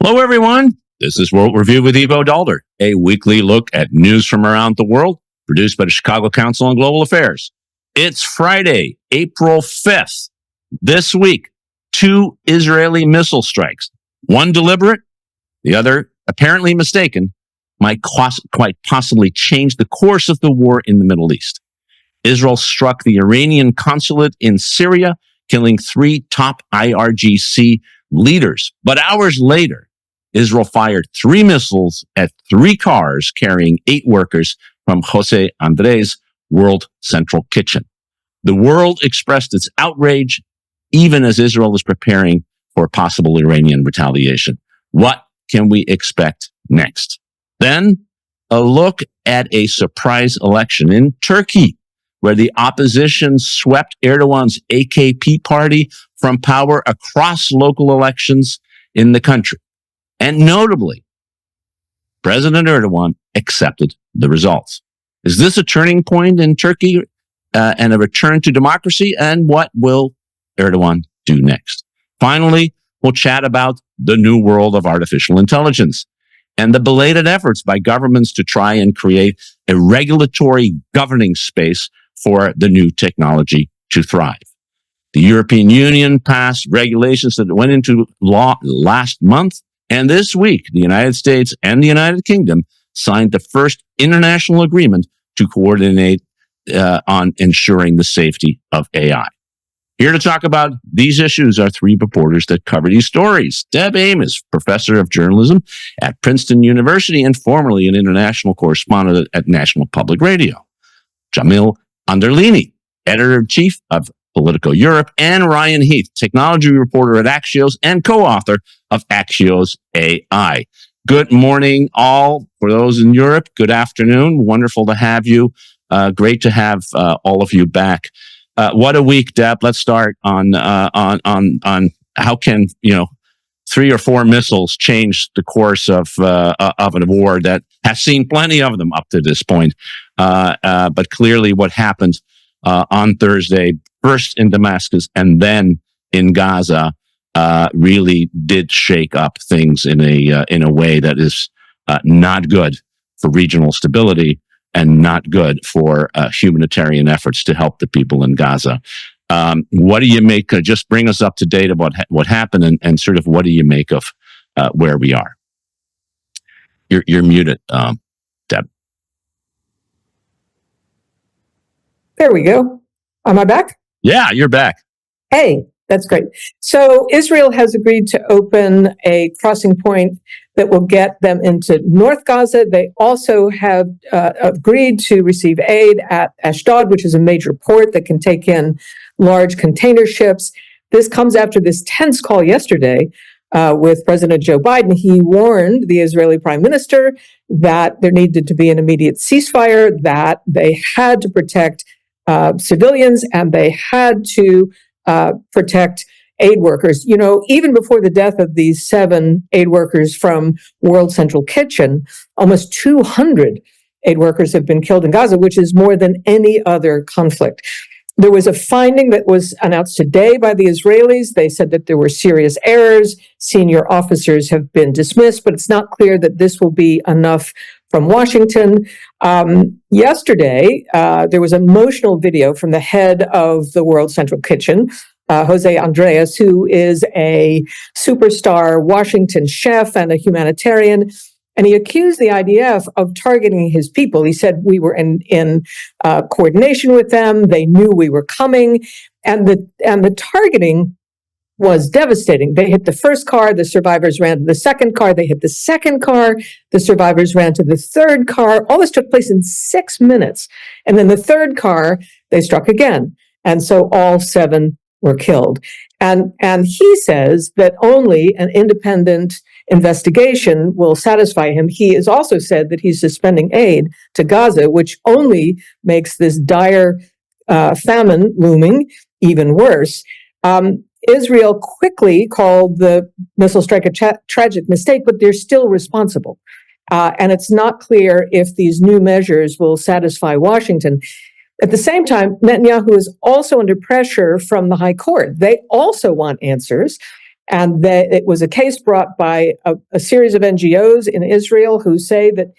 Hello, everyone. This is World Review with Ivo Daalder, a weekly look at news from around the world, produced by the Chicago Council on Global Affairs. It's Friday, April 5th. This week, 2 Israeli missile strikes, one deliberate, the other apparently mistaken, might quite possibly change the course of the war in the Middle East. Israel struck the Iranian consulate in Syria, killing 3 top IRGC leaders. But hours later, Israel fired 3 missiles at 3 cars carrying 8 workers from Jose Andres' World Central Kitchen. The world expressed its outrage, even as Israel is preparing for possible Iranian retaliation. What can we expect next? Then, a look at a surprise election in Turkey, where the opposition swept Erdogan's AKP party from power across local elections in the country. And notably, President Erdogan accepted the results. Is this a turning point in Turkey and a return to democracy? And what will Erdogan do next? Finally, we'll chat about the new world of artificial intelligence and the belated efforts by governments to try and create a regulatory governing space for the new technology to thrive. The European Union passed regulations that went into law last month. And this week, the United States and the United Kingdom signed the first international agreement to coordinate on ensuring the safety of AI. Here to talk about these issues are 3 reporters that cover these stories. Deb Amos, professor of journalism at Princeton University and formerly an international correspondent at National Public Radio. Jamil Andreini, editor-in-chief of Politico Europe, and Ryan Heath, technology reporter at Axios and co-author of Axios AI. Good morning, all. For those in Europe, good afternoon. Wonderful to have you. Great to have all of you back. What a week, Deb. Let's start on how can 3 or 4 missiles change the course of a war that has seen plenty of them up to this point. But clearly, what happened on Thursday, first in Damascus and then in Gaza, really did shake up things in a way that is not good for regional stability and not good for humanitarian efforts to help the people in Gaza. What do you make? Just bring us up to date about what happened and sort of what do you make of where we are? You're muted, Deb. There we go. Am I back? Yeah, you're back. Hey, that's great. So Israel has agreed to open a crossing point that will get them into North Gaza. They also have agreed to receive aid at Ashdod, which is a major port that can take in large container ships. This comes after this tense call yesterday with President Joe Biden. He warned the Israeli prime minister that there needed to be an immediate ceasefire, that they had to protect civilians, and they had to protect aid workers. You know, even before the death of these 7 aid workers from World Central Kitchen, almost 200 aid workers have been killed in Gaza, which is more than any other conflict. There was a finding that was announced today by the Israelis. They said that there were serious errors. Senior officers have been dismissed, but it's not clear that this will be enough from Washington. Yesterday, there was an emotional video from the head of the World Central Kitchen, Jose Andres, who is a superstar Washington chef and a humanitarian. And he accused the IDF of targeting his people. He said we were in coordination with them. They knew we were coming. And the targeting was devastating. They hit the first car, the survivors ran to the second car, they hit the second car, the survivors ran to the third car. All this took place in 6 minutes. And then the third car, they struck again. And so all 7 were killed. And he says that only an independent investigation will satisfy him. He has also said that he's suspending aid to Gaza, which only makes this dire famine looming even worse. Israel quickly called the missile strike a tragic mistake, but they're still responsible. And it's not clear if these new measures will satisfy Washington. At the same time, Netanyahu is also under pressure from the High Court. They also want answers. And it was a case brought by a series of NGOs in Israel who say that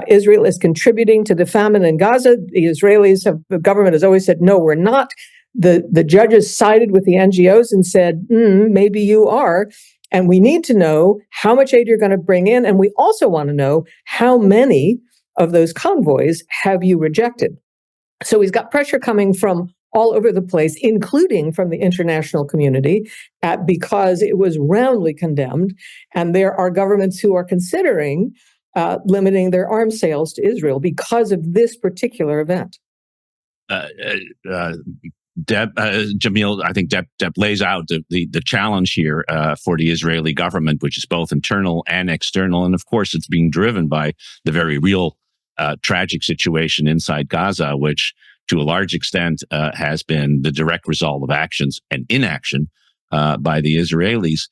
Israel is contributing to the famine in Gaza. The government has always said, no, we're not. The judges sided with the NGOs and said, maybe you are. And we need to know how much aid you're going to bring in. And we also want to know how many of those convoys have you rejected. So he's got pressure coming from all over the place, including from the international community, because it was roundly condemned. And there are governments who are considering limiting their arms sales to Israel because of this particular event. Jamil, I think Deb lays out the challenge here for the Israeli government, which is both internal and external. And of course, it's being driven by the very real tragic situation inside Gaza, which to a large extent has been the direct result of actions and inaction by the Israelis.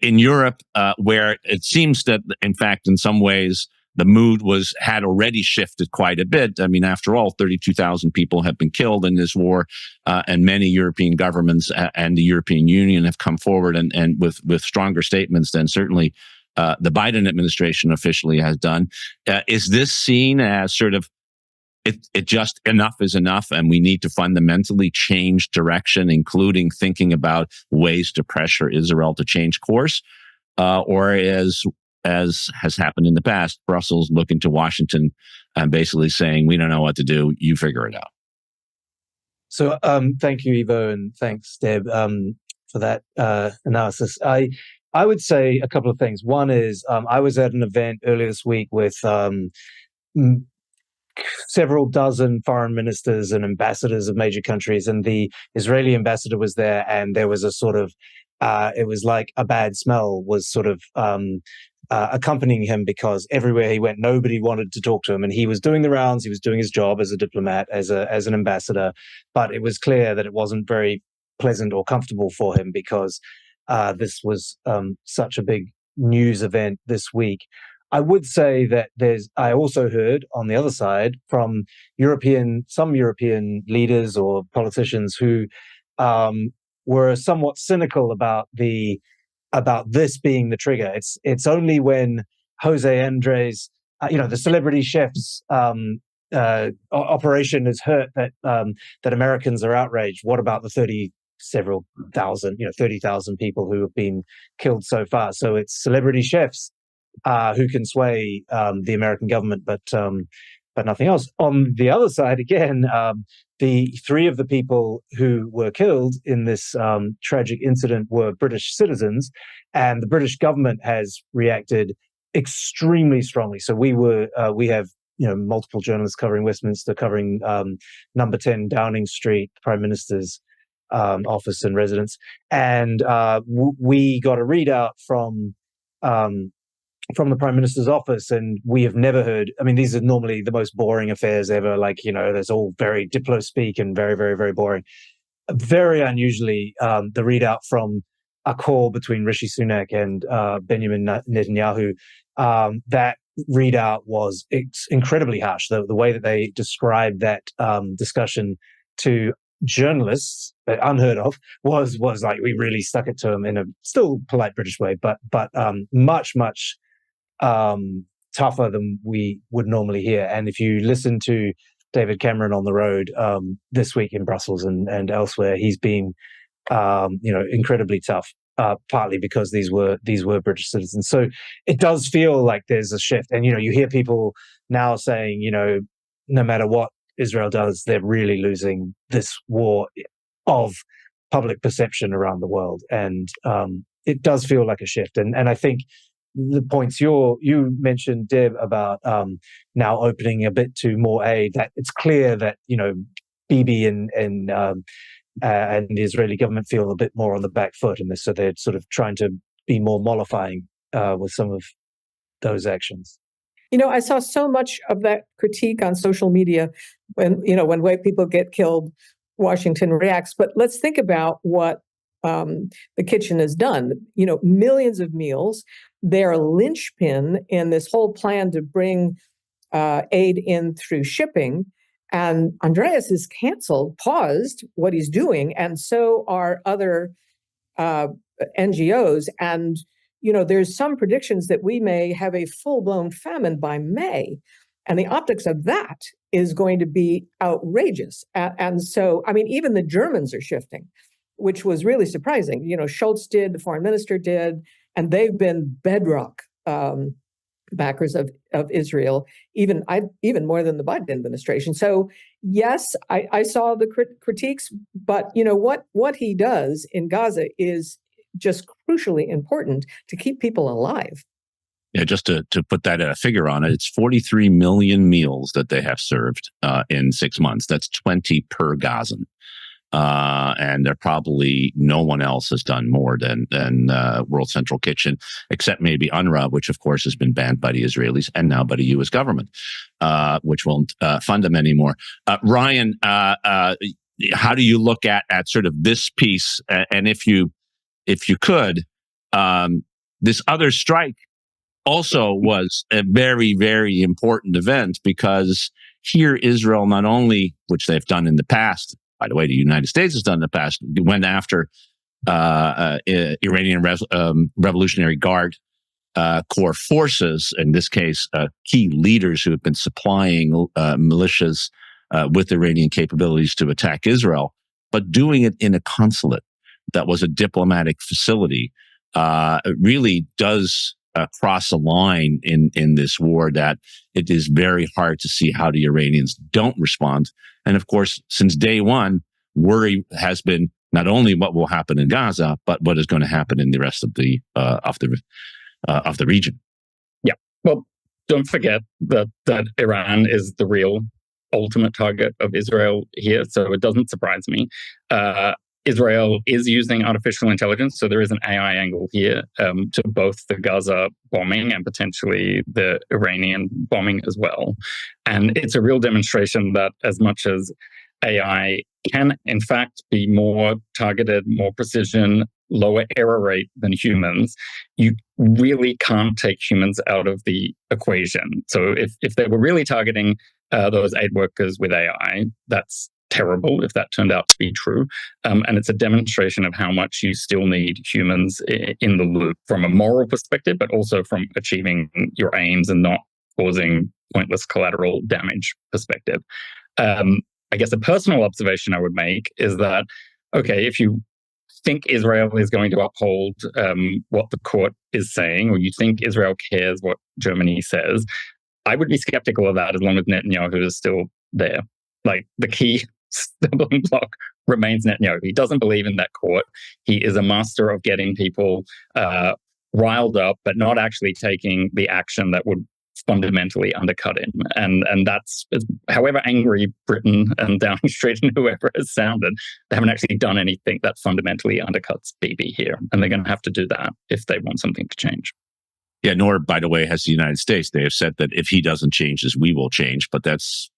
In Europe, where it seems that, in fact, in some ways, the mood had already shifted quite a bit. I mean, after all, 32,000 people have been killed in this war, and many European governments and the European Union have come forward and with stronger statements than certainly the Biden administration officially has done. Is this seen as sort of it just enough is enough, and we need to fundamentally change direction, including thinking about ways to pressure Israel to change course, or as has happened in the past, Brussels looking to Washington and basically saying, we don't know what to do, you figure it out? So thank you, Ivo, and thanks, Deb, for that analysis. I would say a couple of things. One is I was at an event earlier this week with several dozen foreign ministers and ambassadors of major countries, and the Israeli ambassador was there, and there was a sort of, it was like a bad smell was sort of accompanying him, because everywhere he went, nobody wanted to talk to him, and he was doing the rounds. He was doing his job as a diplomat, as an ambassador, but it was clear that it wasn't very pleasant or comfortable for him, because this was such a big news event this week. I would say that I also heard on the other side from some European leaders or politicians who were somewhat cynical about this being the trigger. It's only when Jose Andres, the celebrity chef's operation is hurt that Americans are outraged. What about the 30,000 people who have been killed so far? So it's celebrity chefs who can sway the American government, but nothing else. On the other side, again, the three of the people who were killed in this tragic incident were British citizens, and the British government has reacted extremely strongly. So we have multiple journalists covering Westminster, covering number 10 Downing Street, Prime Minister's office and residence, and we got a readout from the Prime Minister's office, and we have never heard. I mean, these are normally the most boring affairs ever. Like, there's all very diplo speak and very, very, very boring. Very unusually, the readout from a call between Rishi Sunak and Benjamin Netanyahu, that readout was incredibly harsh. The way that they described that discussion to journalists, unheard of, was like, we really stuck it to them in a still polite British way, but much tougher than we would normally hear. And if you listen to David Cameron on the road this week in Brussels and elsewhere, he's been incredibly tough, partly because these were British citizens. So it does feel like there's a shift, and you hear people now saying, no matter what Israel does, they're really losing this war of public perception around the world, and it does feel like a shift. And I think the points you mentioned, Deb, about now opening a bit to more aid, that it's clear that Bibi and the Israeli government feel a bit more on the back foot in this, so they're sort of trying to be more mollifying with some of those actions. I saw so much of that critique on social media when white people get killed, Washington reacts. But let's think about what the kitchen has done. Millions of meals. They're a linchpin in this whole plan to bring aid in through shipping. And Andreas has paused what he's doing. And so are other NGOs. And, there's some predictions that we may have a full-blown famine by May. And the optics of that is going to be outrageous. And so, even the Germans are shifting, which was really surprising. Scholz did, the foreign minister did, and they've been bedrock backers of Israel, even more than the Biden administration. So, yes, I saw the critiques, but what he does in Gaza is just crucially important to keep people alive. Yeah, just to put that figure on it, it's 43 million meals that they have served in 6 months. That's 20 per Gazan. And there probably no one else has done more than World Central Kitchen, except maybe UNRWA, which of course has been banned by the Israelis and now by the U.S. government, which won't fund them anymore. Ryan, how do you look at sort of this piece? And if you could, this other strike also was a very, very important event, because here Israel not only, which they've done in the past, by the way, the United States has done in the past, went after Iranian Revolutionary Guard Corps forces, in this case, key leaders who have been supplying militias with Iranian capabilities to attack Israel, but doing it in a consulate that was a diplomatic facility. It really does cross a line in this war that it is very hard to see how the Iranians don't respond. And of course, since day one, worry has been not only what will happen in Gaza, but what is going to happen in the rest of the region. Yeah. Well, don't forget that Iran is the real ultimate target of Israel here. So it doesn't surprise me. Israel is using artificial intelligence, so there is an AI angle here to both the Gaza bombing and potentially the Iranian bombing as well. And it's a real demonstration that as much as AI can, in fact, be more targeted, more precision, lower error rate than humans, you really can't take humans out of the equation. So if they were really targeting those aid workers with AI, that's terrible if that turned out to be true. And it's a demonstration of how much you still need humans in the loop from a moral perspective, but also from achieving your aims and not causing pointless collateral damage perspective. I guess a personal observation I would make is that, okay, if you think Israel is going to uphold what the court is saying, or you think Israel cares what Germany says, I would be skeptical of that as long as Netanyahu is still there. Like, the key stumbling block remains Netanyahu. He doesn't believe in that court. He is a master of getting people riled up, but not actually taking the action that would fundamentally undercut him. And that's, however angry Britain and Downing Street and whoever has sounded, they haven't actually done anything that fundamentally undercuts Bibi here. And they're going to have to do that if they want something to change. Yeah, nor, by the way, has the United States. They have said that if he doesn't change this, we will change. But that's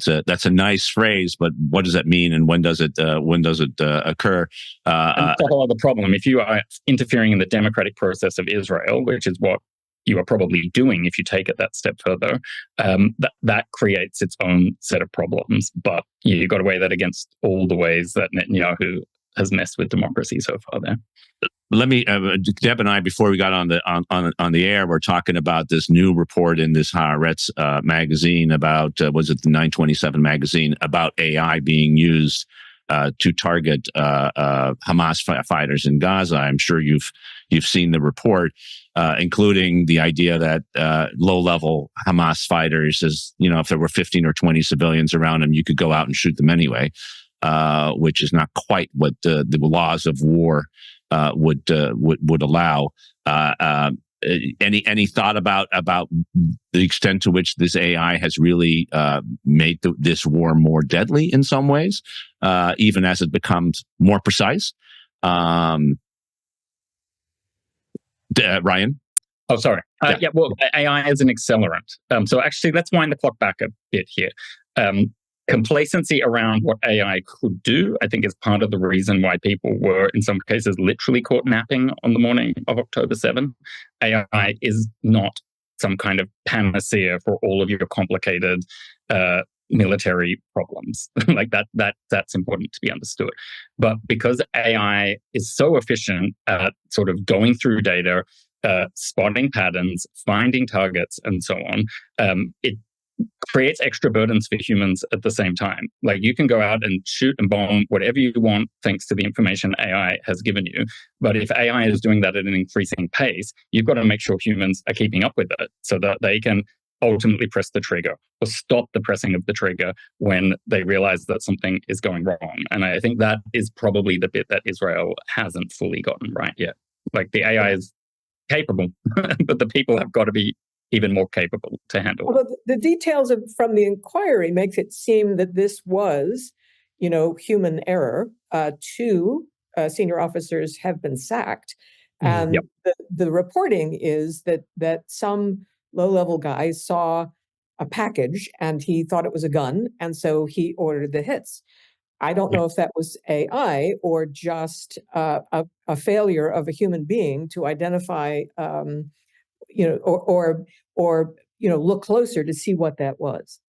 a nice phrase, but what does that mean, and when does it occur? And that's a whole other problem. If you are interfering in the democratic process of Israel, which is what you are probably doing if you take it that step further, that creates its own set of problems. But you've got to weigh that against all the ways that Netanyahu has messed with democracy so far there. Let me, Deb and I, before we got on the air, we're talking about this new report in this Haaretz magazine about, was it the 927 magazine, about AI being used to target Hamas fighters in Gaza. I'm sure you've seen the report, including the idea that low-level Hamas fighters, if there were 15 or 20 civilians around them, you could go out and shoot them anyway, which is not quite what the laws of war would allow. Any thought about the extent to which this AI has really made this war more deadly in some ways, even as it becomes more precise? Ryan? Oh, sorry. Yeah, well, AI is an accelerant. So actually, let's wind the clock back a bit here. Complacency around what AI could do, I think, is part of the reason why people were, in some cases, literally caught napping on the morning of October 7. AI is not some kind of panacea for all of your complicated military problems. Like that's important to be understood. But because AI is so efficient at sort of going through data, spotting patterns, finding targets, and so on, it creates extra burdens for humans at the same time. Like you can go out and shoot and bomb whatever you want thanks to the information AI has given you. But if AI is doing that at an increasing pace, you've got to make sure humans are keeping up with it so that they can ultimately press the trigger or stop the pressing of the trigger when they realize that something is going wrong. And I think that is probably the bit that Israel hasn't fully gotten right yet. Like the AI is capable, but the people have got to be even more capable to handle. Although the details from the inquiry makes it seem that this was, human error. Two senior officers have been sacked, and Yep. the reporting is that some low-level guy saw a package and he thought it was a gun, and so he ordered the hits. I don't know if that was AI or just a failure of a human being to identify, or look closer to see what that was.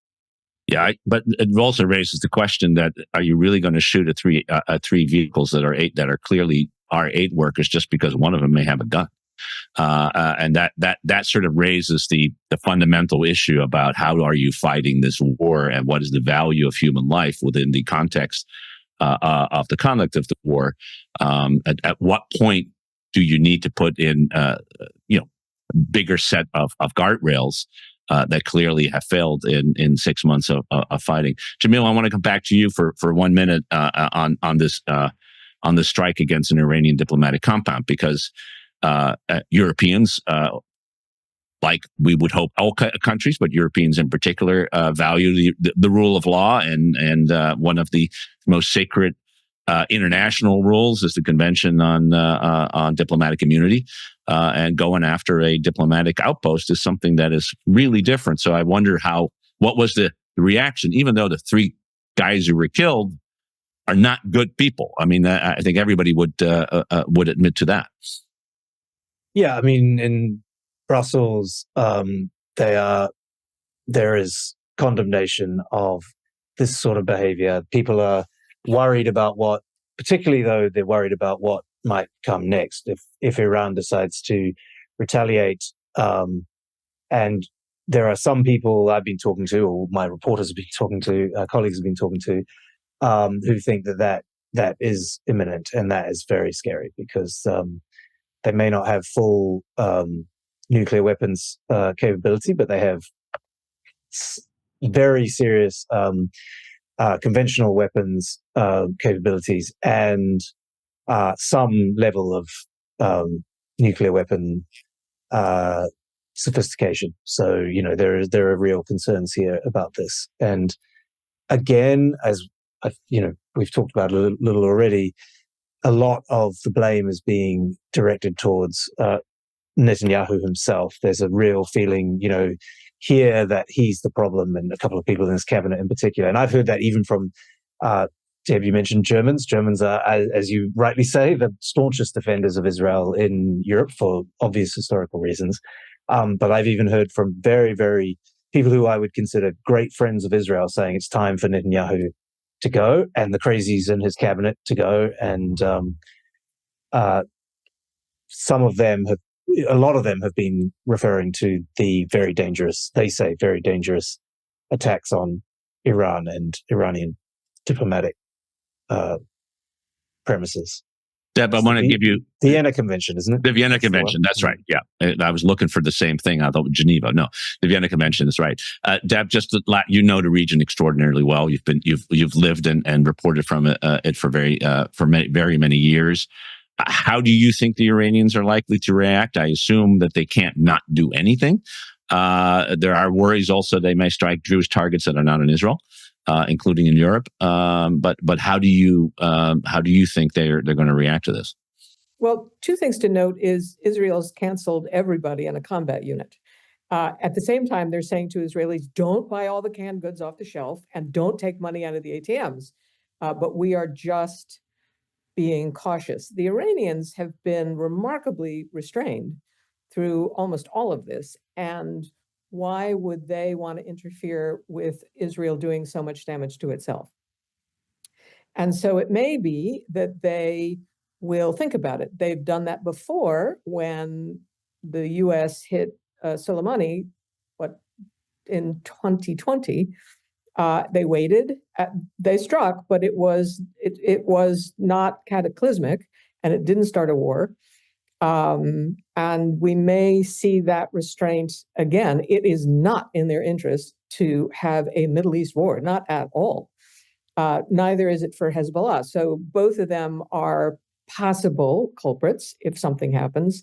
Yeah, but it also raises the question that are you really going to shoot at three vehicles that are clearly R8 workers just because one of them may have a gun? And that sort of raises the fundamental issue about how are you fighting this war and what is the value of human life within the context of the conduct of the war. At what point do you need to put in bigger set of guardrails that clearly have failed in 6 months of fighting? Jamil, I want to come back to you for 1 minute on this strike against an Iranian diplomatic compound, because Europeans, like we would hope all countries, but Europeans in particular, value the rule of law, and one of the most sacred international rules is the Convention on Diplomatic Immunity, and going after a diplomatic outpost is something that is really different. So I wonder what was the reaction, even though the three guys who were killed are not good people. I mean, I think everybody would admit to that. Yeah, I mean, in Brussels, there is condemnation of this sort of behavior. People are worried about particularly though, they're worried about what might come next if Iran decides to retaliate. And there are some people I've been talking to, or my reporters have been talking to, colleagues have been talking to, who think that is imminent, and that is very scary because they may not have full nuclear weapons capability, but they have very serious conventional weapons capabilities and some level of nuclear weapon sophistication. So, there are real concerns here about this. And again, as we've talked about a little already, a lot of the blame is being directed towards Netanyahu himself. There's a real feeling, here that he's the problem, and a couple of people in his cabinet in particular. And I've heard that even from, Deb, you mentioned Germans. Germans are, as you rightly say, the staunchest defenders of Israel in Europe for obvious historical reasons. But I've even heard from very, very people who I would consider great friends of Israel saying it's time for Netanyahu to go and the crazies in his cabinet to go. And a lot of them have been referring to the very dangerous, they say, very dangerous attacks on Iran and Iranian diplomatic premises. Deb, I want to give you the Vienna Convention, isn't it? The Vienna Convention. That's right. Yeah, I was looking for the same thing. I thought Geneva. No, the Vienna Convention is right. Deb, just to the region extraordinarily well. You've lived and reported from it for very many years. How do you think the Iranians are likely to react? I assume that they can't not do anything. There are worries also they may strike Jewish targets that are not in Israel, including in Europe. But how do you think they're going to react to this? Well, two things to note is Israel's canceled everybody in a combat unit. At the same time, they're saying to Israelis, don't buy all the canned goods off the shelf and don't take money out of the ATMs. But we are just being cautious. The Iranians have been remarkably restrained through almost all of this. And why would they want to interfere with Israel doing so much damage to itself? And so it may be that they will think about it. They've done that before when the U.S. hit Soleimani, in 2020. They waited, they struck, but it was not cataclysmic, and it didn't start a war. And we may see that restraint again. It is not in their interest to have a Middle East war, not at all. Neither is it for Hezbollah. So both of them are possible culprits if something happens.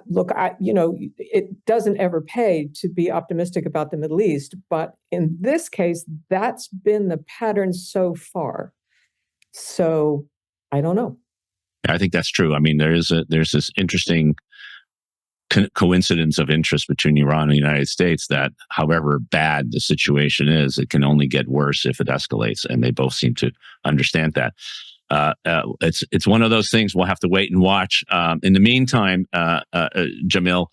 Look, it doesn't ever pay to be optimistic about the Middle East, but in this case, that's been the pattern so far. So I don't know. I think that's true. I mean, there's this interesting coincidence of interest between Iran and the United States that however bad the situation is, it can only get worse if it escalates. And they both seem to understand that. It's one of those things we'll have to wait and watch. In the meantime, Jamil,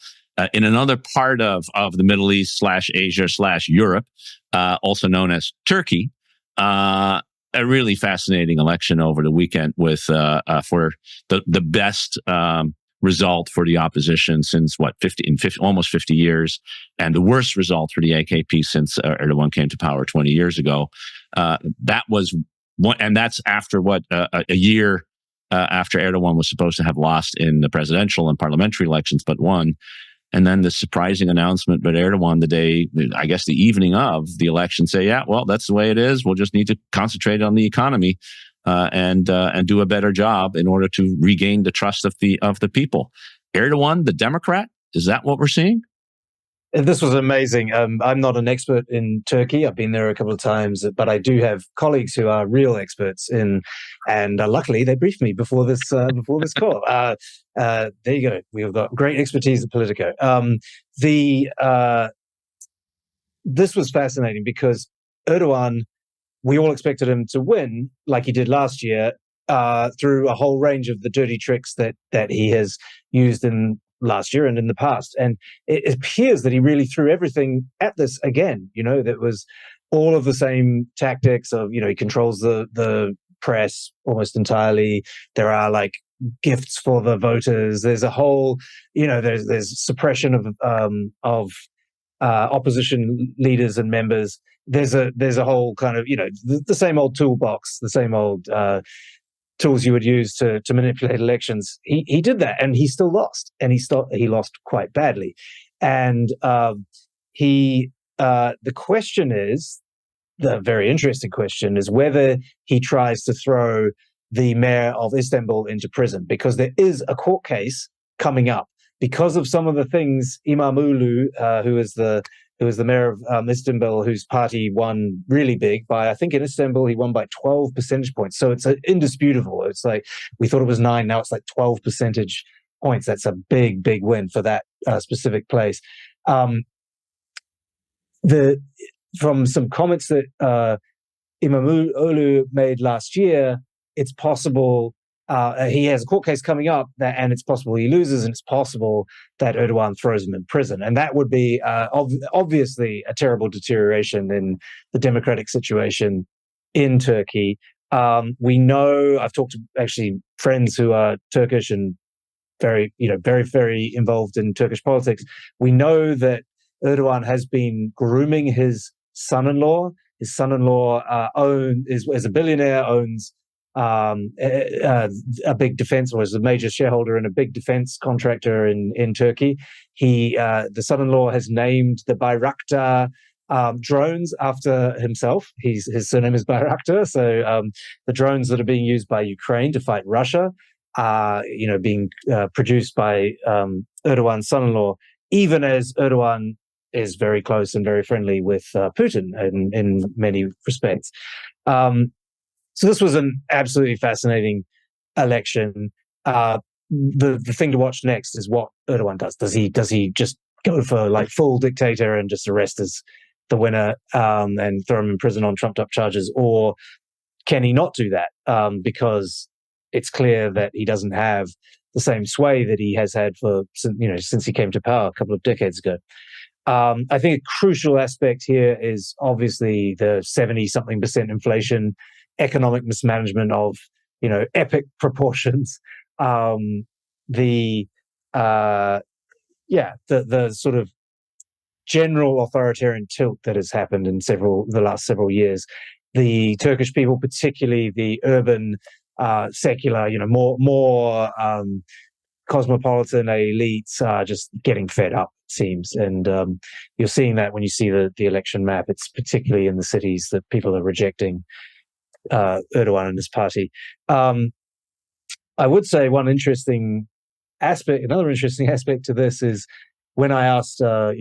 in another part of the Middle East / Asia / Europe, also known as Turkey, a really fascinating election over the weekend with for the best result for the opposition since almost 50 years, and the worst result for the AKP since Erdogan came to power 20 years ago. That was one, and that's after a year after Erdogan was supposed to have lost in the presidential and parliamentary elections, but won. And then the surprising announcement by Erdogan the evening of the election, say, yeah, well, that's the way it is. We'll just need to concentrate on the economy and do a better job in order to regain the trust of the people. Erdogan, the Democrat, is that what we're seeing? This was amazing. I'm not an expert in Turkey. I've been there a couple of times, but I do have colleagues who are real experts in, and luckily they briefed me before this call. There you go. We've got great expertise at Politico. This was fascinating because Erdogan, we all expected him to win like he did last year through a whole range of the dirty tricks that he has used in last year and in the past. And it appears that he really threw everything at this again. That was all of the same tactics of, he controls the press almost entirely. There are like gifts for the voters. There's a whole, there's suppression of opposition leaders and members. There's a whole kind of, the same old toolbox, the same old tools you would use to manipulate elections. He did that, and he still lost, and he lost quite badly. And the question is, the very interesting question is whether he tries to throw the mayor of Istanbul into prison, because there is a court case coming up because of some of the things Imamoglu, who is the mayor of Istanbul, whose party won really big by, I think in Istanbul, he won by 12 percentage points. So it's indisputable. It's like, we thought it was 9, now it's like 12 percentage points. That's a big, big win for that specific place. From some comments that Imamoglu made last year, it's possible he has a court case coming up, and it's possible he loses, and it's possible that Erdogan throws him in prison. And that would be obviously a terrible deterioration in the democratic situation in Turkey. We know, I've talked to actually friends who are Turkish and very, very, very involved in Turkish politics. We know that Erdogan has been grooming his son-in-law. His son-in-law is a billionaire, owns a big defense, or is a major shareholder in a big defense contractor in Turkey. The son-in-law has named the Bayraktar drones after himself. His surname is Bayraktar. So the drones that are being used by Ukraine to fight Russia are, being produced by Erdogan's son-in-law, even as Erdogan is very close and very friendly with Putin in many respects. So this was an absolutely fascinating election. The thing to watch next is what Erdogan does. Does he just go for like full dictator and just arrest the winner and throw him in prison on trumped up charges, or can he not do that? Because it's clear that he doesn't have the same sway that he has had since he came to power a couple of decades ago. I think a crucial aspect here is obviously the 70-something% inflation, economic mismanagement of epic proportions. The sort of general authoritarian tilt that has happened in the last several years. The Turkish people, particularly the urban, secular, more cosmopolitan elites, are just getting fed up, it seems. And you're seeing that when you see the election map. It's particularly in the cities that people are rejecting Erdogan and his party. I would say another interesting aspect to this is when I asked, some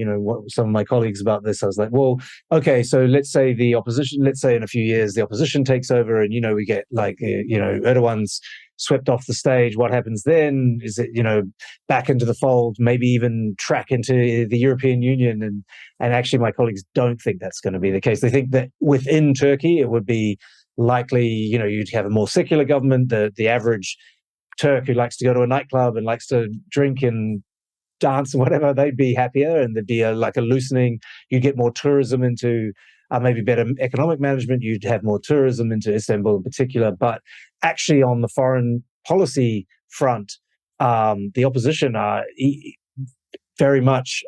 of my colleagues about this, I was like, well, okay, so let's say in a few years, the opposition takes over and, we get Erdogan's swept off the stage. What happens then? Is it, back into the fold, maybe even track into the European Union? And actually my colleagues don't think that's going to be the case. They think that within Turkey, it would be likely, you'd have a more secular government. The average Turk who likes to go to a nightclub and likes to drink and dance and whatever, they'd be happier, and there'd be a loosening. You'd get more tourism into maybe better economic management. You'd have more tourism into Istanbul in particular. But actually on the foreign policy front, the opposition are very much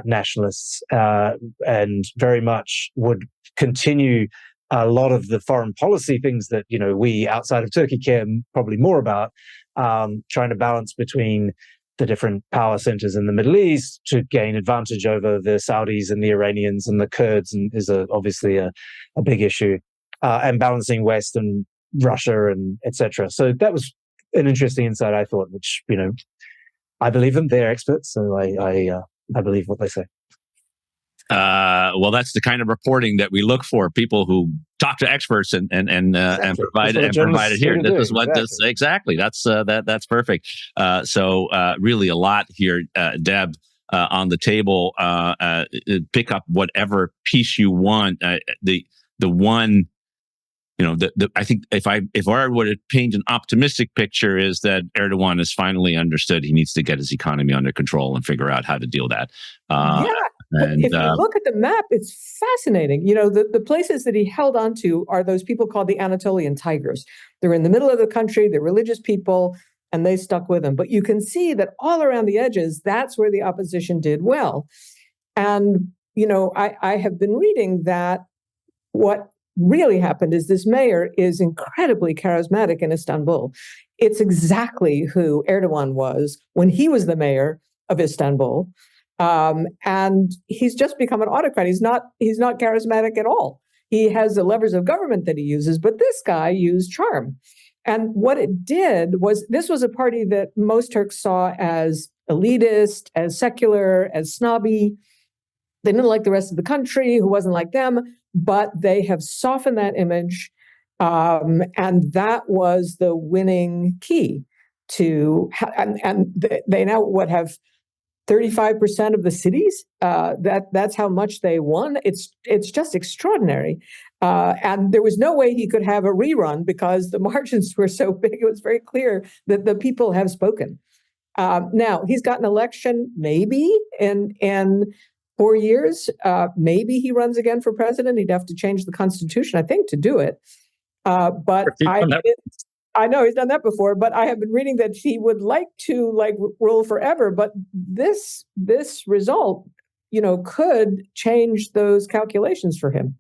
nationalists and very much would continue a lot of the foreign policy things that we outside of Turkey care probably more about, trying to balance between the different power centers in the Middle East to gain advantage over the Saudis and the Iranians and the Kurds, and is obviously a big issue, and balancing West and Russia and etc. So that was an interesting insight, I thought, which I believe them. They're experts, so I believe what they say. Well, that's the kind of reporting that we look for. People who talk to experts and provide it here. This is what exactly. That's perfect. So really a lot here, Deb, on the table. Pick up whatever piece you want. The one, I think if I were to paint an optimistic picture, is that Erdogan has finally understood he needs to get his economy under control and figure out how to deal with that. And if you look at the map, it's fascinating. The places that he held on to are those people called the Anatolian Tigers. They're in the middle of the country, they're religious people, and they stuck with him. But you can see that all around the edges, that's where the opposition did well. And, I have been reading that what really happened is this mayor is incredibly charismatic in Istanbul. It's exactly who Erdogan was when he was the mayor of Istanbul. And he's just become an autocrat. He's not charismatic at all. He has the levers of government that he uses, but this guy used charm. And what it did was, this was a party that most Turks saw as elitist, as secular, as snobby. They didn't like the rest of the country, who wasn't like them, but they have softened that image. And that was the winning key to, and they now have 35% of the cities. That's how much they won. It's just extraordinary. And there was no way he could have a rerun because the margins were so big. It was very clear that the people have spoken. Now he's got an election, maybe in 4 years. Maybe he runs again for president. He'd have to change the constitution, I think, to do it. But I know he's done that before, but I have been reading that he would like to rule forever. But this result, could change those calculations for him.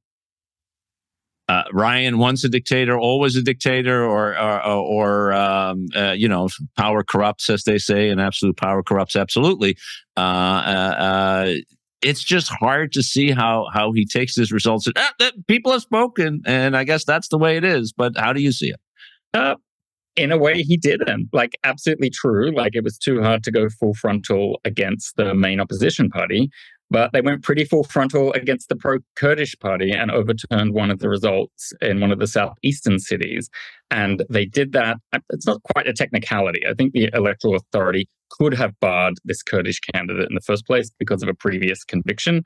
Ryan, once a dictator, always a dictator, or power corrupts, as they say, and absolute power corrupts absolutely. It's just hard to see how he takes his results. People have spoken, and I guess that's the way it is. But how do you see it? In a way, he didn't. Absolutely true. It was too hard to go full frontal against the main opposition party, but they went pretty full frontal against the pro-Kurdish party and overturned one of the results in one of the southeastern cities. And they did that. It's not quite a technicality. I think the electoral authority could have barred this Kurdish candidate in the first place because of a previous conviction,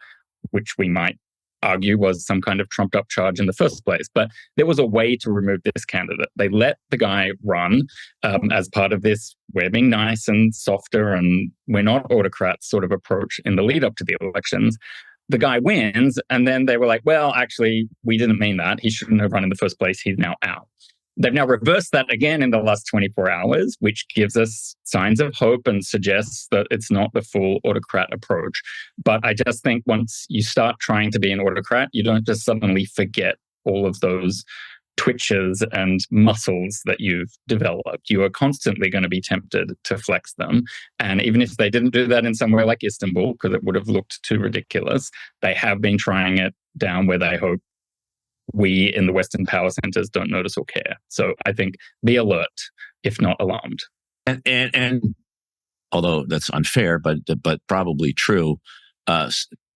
which we might argue was some kind of trumped up charge in the first place. But there was a way to remove this candidate. They let the guy run as part of this, we're being nice and softer and we're not autocrats sort of approach in the lead up to the elections. The guy wins, and then they were like, well, actually, we didn't mean that. He shouldn't have run in the first place. He's now out. They've now reversed that again in the last 24 hours, which gives us signs of hope and suggests that it's not the full autocrat approach. But I just think once you start trying to be an autocrat, you don't just suddenly forget all of those twitches and muscles that you've developed. You are constantly going to be tempted to flex them. And even if they didn't do that in somewhere like Istanbul, because it would have looked too ridiculous, they have been trying it down where they hope we in the Western power centers don't notice or care. So I think be alert, if not alarmed. And although that's unfair, but probably true,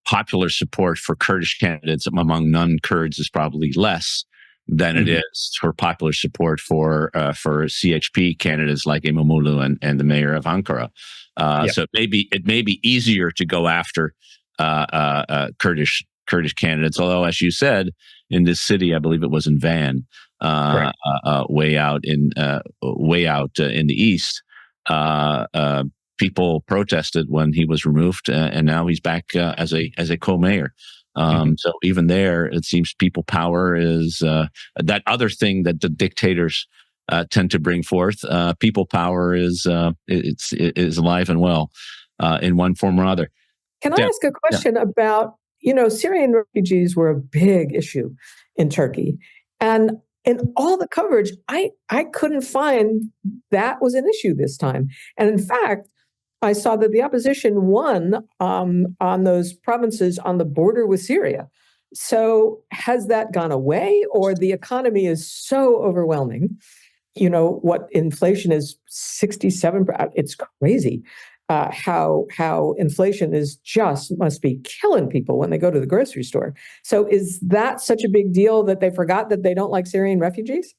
popular support for Kurdish candidates among non-Kurds is probably less than it is for popular support for CHP candidates like Imamoglu and the mayor of Ankara. So it may be easier to go after Kurdish candidates. Although, as you said, in this city, I believe it was in Van, way out in the east, people protested when he was removed, and now he's back as a co-mayor. So even there, it seems people power is that other thing that the dictators tend to bring forth. People power is alive and well in one form or other. Can I ask a question about, Syrian refugees were a big issue in Turkey, and in all the coverage, I couldn't find that was an issue this time. And in fact, I saw that the opposition won on those provinces on the border with Syria. So has that gone away, or the economy is so overwhelming? What inflation is 67%. It's crazy how inflation is must be killing people when they go to the grocery store. So is that such a big deal that they forgot that they don't like Syrian refugees?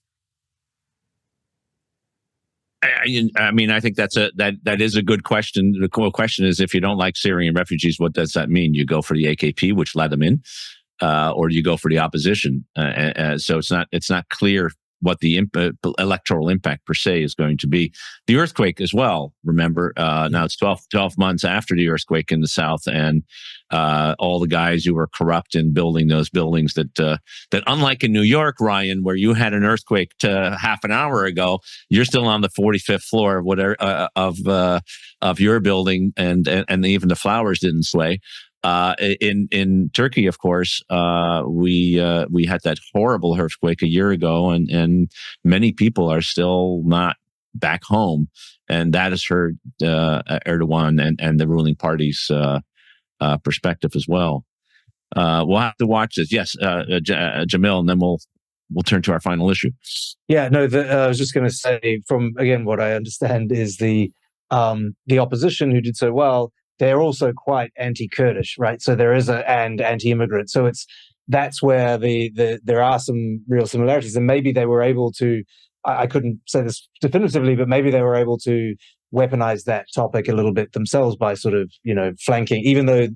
I mean, I think that is a good question. The core question is, if you don't like Syrian refugees, what does that mean? You go for the AKP, which let them in, or you go for the opposition. So it's not clear what the electoral impact per se is going to be. The earthquake as well. Remember, now it's 12 months after the earthquake in the south, and all the guys who were corrupt in building those buildings that unlike in New York, Ryan, where you had an earthquake half an hour ago, you're still on the 45th floor of whatever of your building, and even the flowers didn't sway. In Turkey, of course, we had that horrible earthquake a year ago, and many people are still not back home, and that has hurt Erdogan and the ruling party's perspective as well. We'll have to watch this. Yes, Jamil, and then we'll turn to our final issue. Yeah, no, I was just going to say, from again what I understand is the opposition who did so well. They're also quite anti-Kurdish, right? So there is and anti-immigrant. So that's where there are some real similarities, and maybe they were able to. I couldn't say this definitively, but maybe they were able to weaponize that topic a little bit themselves by sort of flanking, even though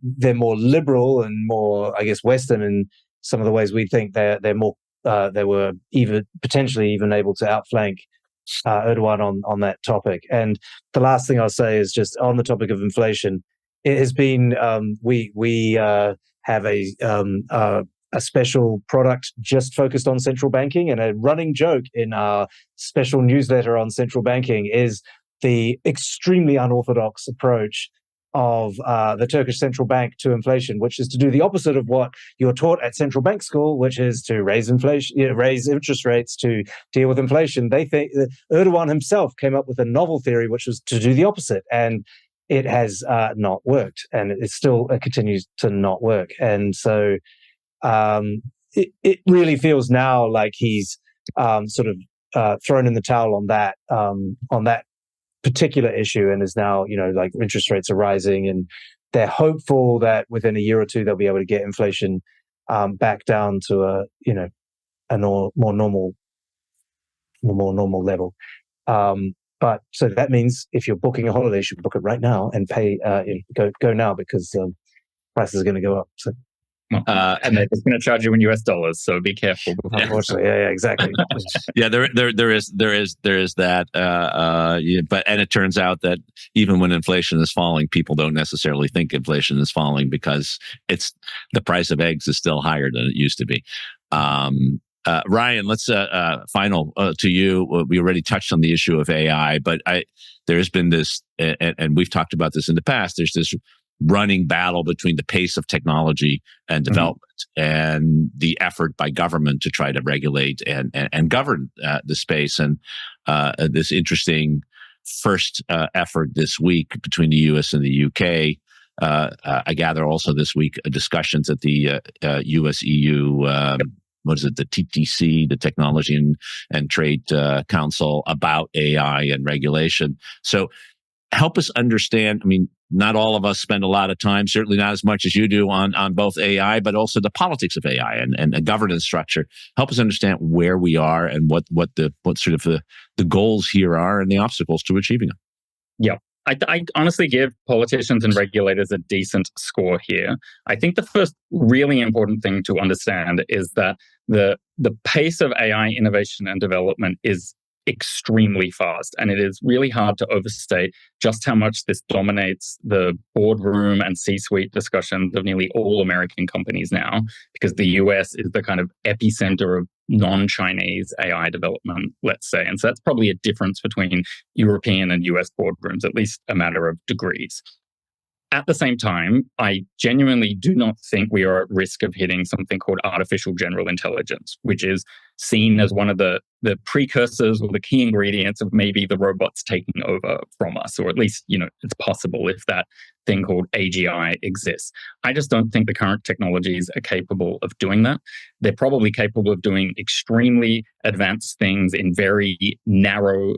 they're more liberal and more, I guess, Western in some of the ways we think. They're more. They were potentially even able to outflank Erdogan on that topic. And the last thing I'll say is just on the topic of inflation. It has been we have a special product just focused on central banking, and a running joke in our special newsletter on central banking is the extremely unorthodox approach of the Turkish central bank to inflation, which is to do the opposite of what you're taught at central bank school, which is to raise interest rates to deal with inflation. They think that Erdogan himself came up with a novel theory, which was to do the opposite, and it has not worked, and it continues to not work. And so it really feels now like he's sort of thrown in the towel on that particular issue, and is now, like, interest rates are rising, and they're hopeful that within a year or two they'll be able to get inflation back down to a more normal level. But so that means if you're booking a holiday, you should book it right now and pay. Go now, because prices are going to go up. So And they're just going to charge you in US dollars, so be careful. Unfortunately, yeah, exactly. Yeah, there is that. But it turns out that even when inflation is falling, people don't necessarily think inflation is falling because the price of eggs is still higher than it used to be. Ryan, let's final to you. We already touched on the issue of AI, but there's been this, and we've talked about this in the past. There's this running battle between the pace of technology and development and the effort by government to try to regulate and govern the space. And this interesting first effort this week between the U.S. and the U.K. I gather also this week discussions at the U.S.-EU, what is it, the TTC, the Technology and Trade Council, about AI and regulation. So help us understand, I mean, not all of us spend a lot of time, certainly not as much as you do, on both AI, but also the politics of AI and the governance structure. Help us understand where we are and what sort of the goals here are and the obstacles to achieving them. Yeah. I honestly give politicians and regulators a decent score here. I think the first really important thing to understand is that the pace of AI innovation and development is extremely fast, and it is really hard to overstate just how much this dominates the boardroom and C-suite discussions of nearly all American companies now, because the US is the kind of epicenter of non-Chinese AI development, let's say. And so that's probably a difference between European and US boardrooms, at least a matter of degrees. At the same time, I genuinely do not think we are at risk of hitting something called artificial general intelligence, which is seen as one of the precursors or the key ingredients of maybe the robots taking over from us, or at least, it's possible if that thing called AGI exists. I just don't think the current technologies are capable of doing that. They're probably capable of doing extremely advanced things in very narrow,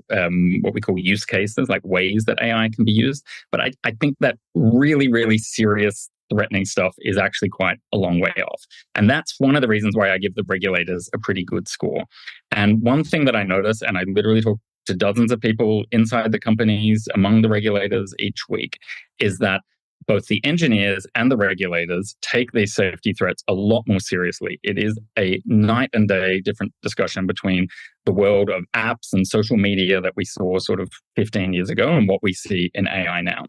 what we call use cases, like ways that AI can be used. But I think that really, really serious threatening stuff is actually quite a long way off. And that's one of the reasons why I give the regulators a pretty good score. And one thing that I notice, and I literally talk to dozens of people inside the companies, among the regulators each week, is that both the engineers and the regulators take these safety threats a lot more seriously. It is a night and day different discussion between the world of apps and social media that we saw sort of 15 years ago and what we see in AI now.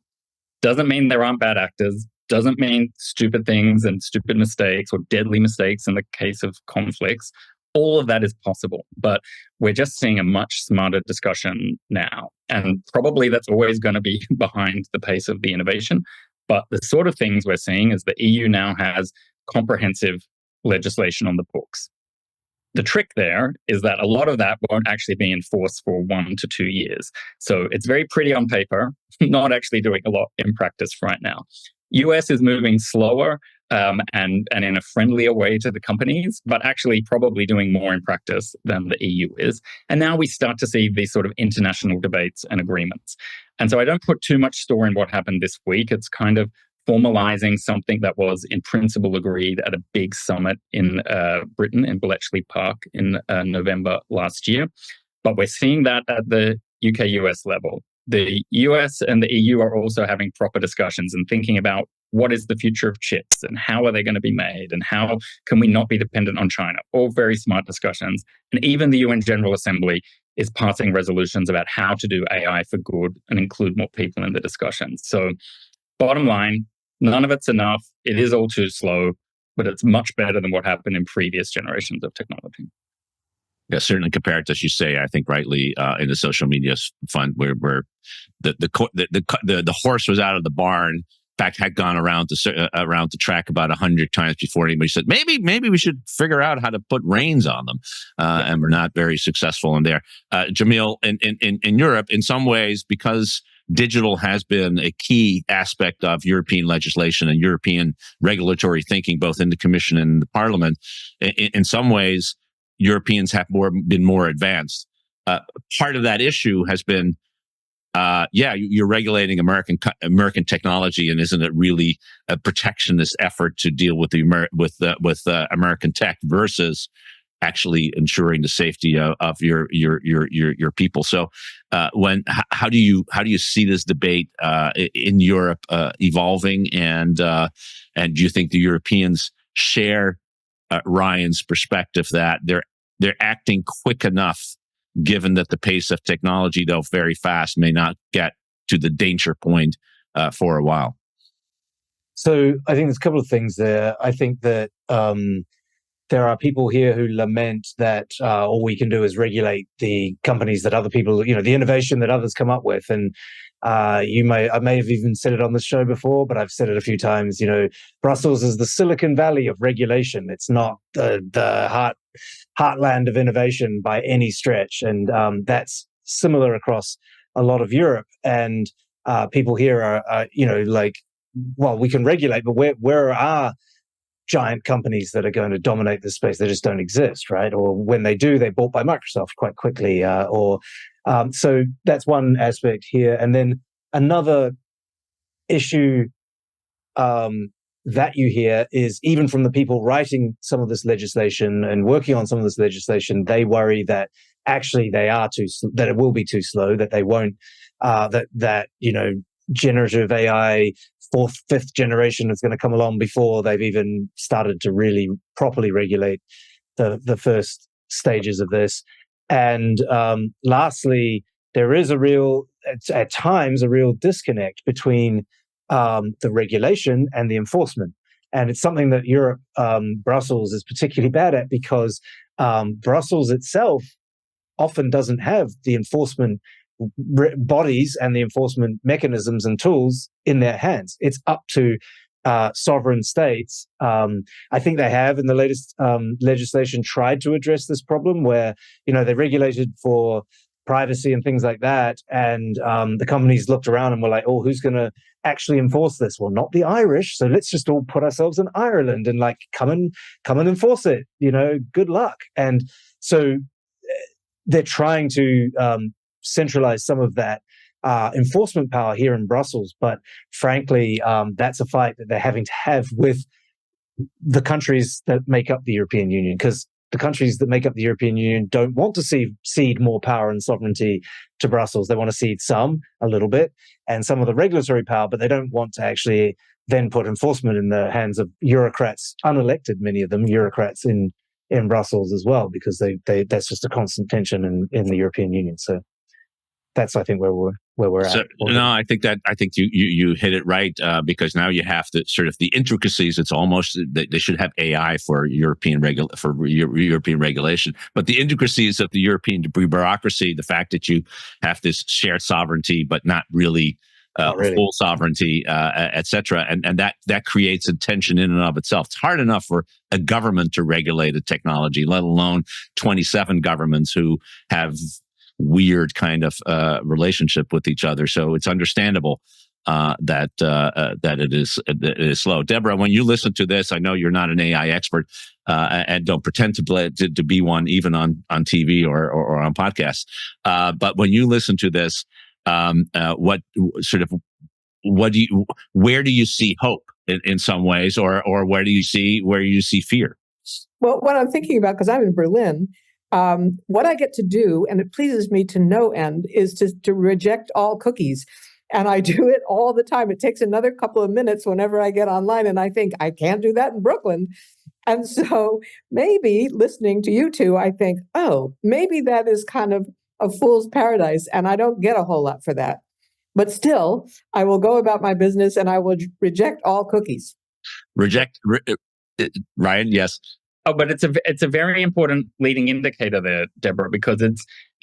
Doesn't mean there aren't bad actors. Doesn't mean stupid things and stupid mistakes or deadly mistakes in the case of conflicts. All of that is possible, but we're just seeing a much smarter discussion now. And probably that's always going to be behind the pace of the innovation. But the sort of things we're seeing is the EU now has comprehensive legislation on the books. The trick there is that a lot of that won't actually be enforced for 1 to 2 years. So it's very pretty on paper, not actually doing a lot in practice right now. US is moving slower and in a friendlier way to the companies, but actually probably doing more in practice than the EU is. And now we start to see these sort of international debates and agreements. And so I don't put too much store in what happened this week. It's kind of formalizing something that was in principle agreed at a big summit in Britain, in Bletchley Park in November last year. But we're seeing that at the UK-US level. The US and the EU are also having proper discussions and thinking about what is the future of chips and how are they going to be made and how can we not be dependent on China. All very smart discussions. And even the UN General Assembly is passing resolutions about how to do AI for good and include more people in the discussions. So bottom line, none of it's enough. It is all too slow, but it's much better than what happened in previous generations of technology. Yeah, certainly compared to, as you say, I think rightly, in the social media fund where the horse was out of the barn. In fact, had gone around the track about 100 times before anybody said maybe we should figure out how to put reins on them, and we're not very successful in there. Jamil, in Europe, in some ways, because digital has been a key aspect of European legislation and European regulatory thinking, both in the Commission and the Parliament. In some ways, Europeans have been more advanced. Part of that issue has been, you're regulating American technology, and isn't it really a protectionist effort to deal with American tech versus actually ensuring the safety of your people? So, how do you see this debate in Europe evolving, and do you think the Europeans share Ryan's perspective that they're acting quick enough, given that the pace of technology, though very fast, may not get to the danger point for a while? So I think there's a couple of things there. I think that there are people here who lament that all we can do is regulate the companies that other people, the innovation that others come up with. And I may have even said it on the show before, but I've said it a few times. Brussels is the Silicon Valley of regulation. It's not the heartland of innovation by any stretch. And that's similar across a lot of Europe. And people here are well, we can regulate, but where are giant companies that are going to dominate this space? They just don't exist, right? Or when they do, they're bought by Microsoft quite quickly. So that's one aspect here. And then another issue that you hear is, even from the people writing some of this legislation and working on some of this legislation, they worry that actually that it will be too slow, that they won't, generative AI, fourth, fifth generation is going to come along before they've even started to really properly regulate the first stages of this. And lastly, there is at times a real disconnect between the regulation and the enforcement. And it's something that Europe, Brussels, is particularly bad at, because Brussels itself often doesn't have the enforcement bodies and the enforcement mechanisms and tools in their hands. It's up to sovereign states. I think they have, in the latest legislation, tried to address this problem where, they regulated for privacy and things like that. And the companies looked around and were like, oh, who's going to actually enforce this? Well, not the Irish. So let's just all put ourselves in Ireland and come and enforce it. Good luck. And so they're trying to centralize some of that enforcement power here in Brussels. But frankly, that's a fight that they're having to have with the countries that make up the European Union, because the countries that make up the European Union don't want to cede more power and sovereignty to Brussels. They want to cede a little bit, and some of the regulatory power, but they don't want to actually then put enforcement in the hands of bureaucrats, unelected, many of them, bureaucrats in Brussels as well, because that's just a constant tension in the European Union. So that's, I think, where we're at. No, I think you hit it right, because now you have to sort of the intricacies. It's almost they should have AI for European regulation, but the intricacies of the European bureaucracy, the fact that you have this shared sovereignty but not really full sovereignty, etc., and that creates a tension in and of itself. It's hard enough for a government to regulate a technology, let alone 27 governments who have weird kind of relationship with each other. So it's understandable that it is slow. Deborah, when you listen to this, I know you're not an AI expert and don't pretend to be one, even on TV or on podcasts. But when you listen to this, where do you see hope in some ways, or where do you see fear? Well, what I'm thinking about, because I'm in Berlin, what I get to do, and it pleases me to no end, is to reject all cookies. And I do it all the time. It takes another couple of minutes whenever I get online, and I think, I can't do that in Brooklyn. And so maybe listening to you two, I think, oh, maybe that is kind of a fool's paradise, and I don't get a whole lot for that. But still, I will go about my business and I will reject all cookies. Ryan, yes. Oh, but it's a very important leading indicator there, Deborah, because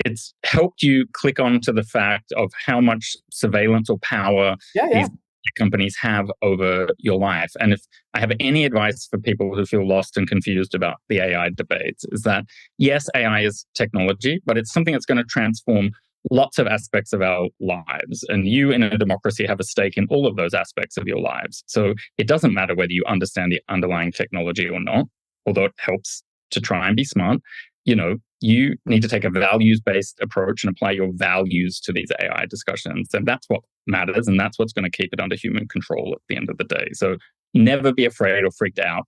it's helped you click on to the fact of how much surveillance or power these companies have over your life. And if I have any advice for people who feel lost and confused about the AI debates, is that yes, AI is technology, but it's something that's going to transform lots of aspects of our lives. And you in a democracy have a stake in all of those aspects of your lives. So it doesn't matter whether you understand the underlying technology or not, although it helps to try and be smart. You need to take a values-based approach and apply your values to these AI discussions. And that's what matters. And that's what's going to keep it under human control at the end of the day. So never be afraid or freaked out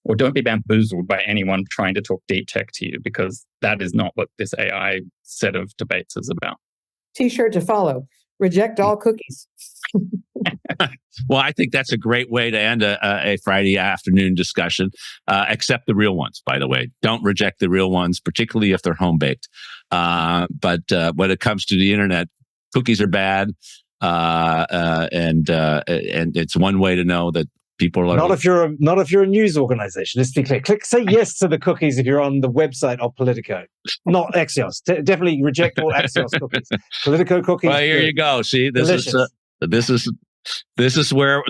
or don't be bamboozled by anyone trying to talk deep tech to you, because that is not what this AI set of debates is about. T-shirt to follow. Reject all cookies. Well, I think that's a great way to end a Friday afternoon discussion. Accept the real ones, by the way. Don't reject the real ones, particularly if they're home baked. But when it comes to the internet, cookies are bad, and it's one way to know that people are not if you're a news organization. Let's be clear. Say yes to the cookies if you're on the website of Politico, not Axios. Definitely reject all Axios cookies. Politico cookies. Well, here you go. See, this is where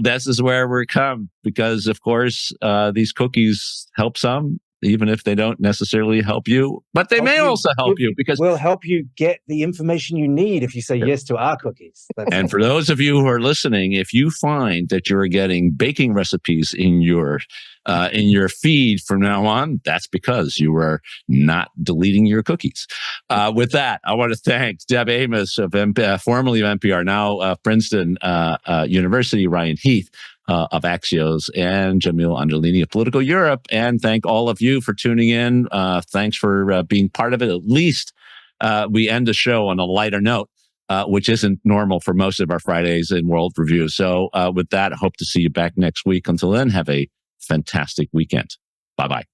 we're come, because of course these cookies help some, even if they don't necessarily help you, but they may also help you, because we'll help you get the information you need if you say yes to our cookies. And for those of you who are listening, if you find that you're getting baking recipes in your feed from now on, that's because you are not deleting your cookies. With that, I want to thank Deb Amos of formerly of NPR, now Princeton University, Ryan Heath of Axios, and Jamil Andreini of Political Europe, and thank all of you for tuning in. Thanks for being part of it. At least we end the show on a lighter note, which isn't normal for most of our Fridays in World Review. So with that, I hope to see you back next week. Until then, have a fantastic weekend. Bye-bye.